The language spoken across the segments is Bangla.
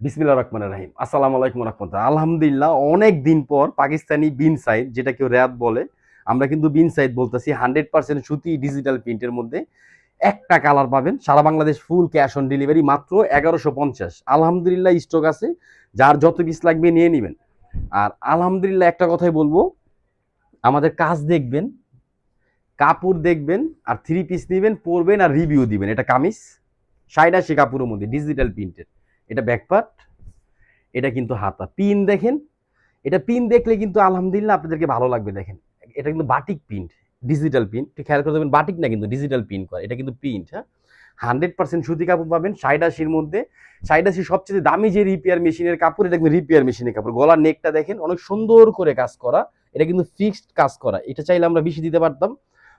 বিসমিল্লাহির রহমানির রহিম। আসসালামু আলাইকুম ওয়া রাহমাতুল্লাহ। আলহামদুলিল্লাহ অনেক দিন পর পাকিস্তানি বিন সাইদ যেটা কেউ রেয়াত বলে, আমরা কিন্তু বিন সাইদ বলতেছি 100% সুতি ডিজিটাল প্রিন্টের মধ্যে একটা কালার পাবেন। সারা Bangladesh full cash on delivery মাত্র 1150। আলহামদুলিল্লাহ স্টক আছে। যার যত পিস লাগবে নিয়ে নিবেন। আর আলহামদুলিল্লাহ একটা কথাই বলবো, আমাদের কাজ দেখবেন, কাপড় দেখবেন আর থ্রি পিস নিবেন, পরবেন আর রিভিউ দিবেন। এটা কামিজ ৮০ কাপড়ের মধ্যে ডিজিটাল প্রিন্টের। এটা ব্যাকপার্ট, এটা কিন্তু হাতা পিন দেখেন। এটা পিন দেখলে কিন্তু আলহামদুলিল্লাহ আপনাদেরকে ভালো লাগবে। দেখেন এটা কিন্তু বাটিক প্রিন্ট, ডিজিটাল প্রিন্ট। একটু খেয়াল করে দেবেন, বাটিক না কিন্তু ডিজিটাল প্রিন্ট করা, এটা কিন্তু প্রিন্ট। হ্যাঁ, 100% সুতি কাপড় পাবেন ৮০-র মধ্যে। ৮০ সবচেয়ে দামি যে রিপেয়ার মেশিনের কাপড়, এটা কিন্তু রিপেয়ার মেশিনের কাপড়। গলার নেকটা দেখেন অনেক সুন্দর করে কাজ করা, এটা কিন্তু ফিক্সড কাজ করা। এটা চাইলে আমরা বেশি দিতে পারতাম।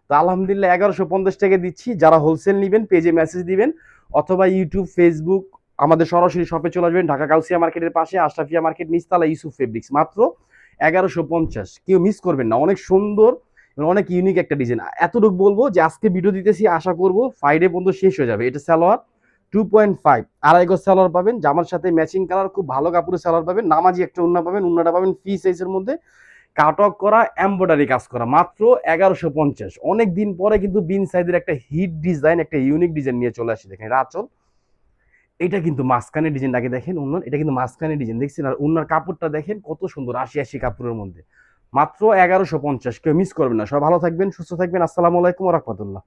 তো আলহামদুলিল্লাহ 1150 টাকা দিচ্ছি। যারা হোলসেল নেবেন পেজে মেসেজ দিবেন, অথবা ইউটিউব, ফেসবুক, আমাদের সরাসরি শপে চলে আসবেন। ঢাকা গাউসিয়া মার্কেটের পাশে আশরাফিয়া মার্কেট, নিচতলা ইউসুফ ফেব্রিক্স। মাত্র 1150। কেউ মিস করবেন না, অনেক সুন্দর, অনেক ইউনিক একটা ডিজাইন। এতটুকু বলবো যে আজকে ভিডিও দিতেছি, আশা করবো ফ্রাইডে পর্যন্ত শেষ হয়ে যাবে। এটা সালোয়ার 2.5 আড়াই গজ সালোয়ার পাবেন, জামার সাথে ম্যাচিং কালার, খুব ভালো কাপড়ের সালোয়ার পাবেন। নামাজি একটা ওন্না পাবেন, ওন্নাটা পাবেন ফ্রি সাইজের মধ্যে, কাটক করা, এমব্রয়ডারি কাজ করা। মাত্র 1150। অনেক দিন পরে কিন্তু বিন সাইজের একটা হিট ডিজাইন, একটা ইউনিক ডিজাইন নিয়ে চলে আসি। দেখেন আঁচল, এটা কিন্তু মাঝখানে ডিজাইনটাকে দেখেন, উন্নার এটা কিন্তু মাঝখানে ডিজাইন দেখছেন। আর উন্নার কাপড়টা দেখেন কত সুন্দর, ৮০ কাপড়ের মধ্যে। মাত্র 1150। কেউ মিস করবেন না। সবাই ভালো থাকবেন, সুস্থ থাকবেন। আসসালামু আলাইকুম ওয়া রাহমাতুল্লাহ।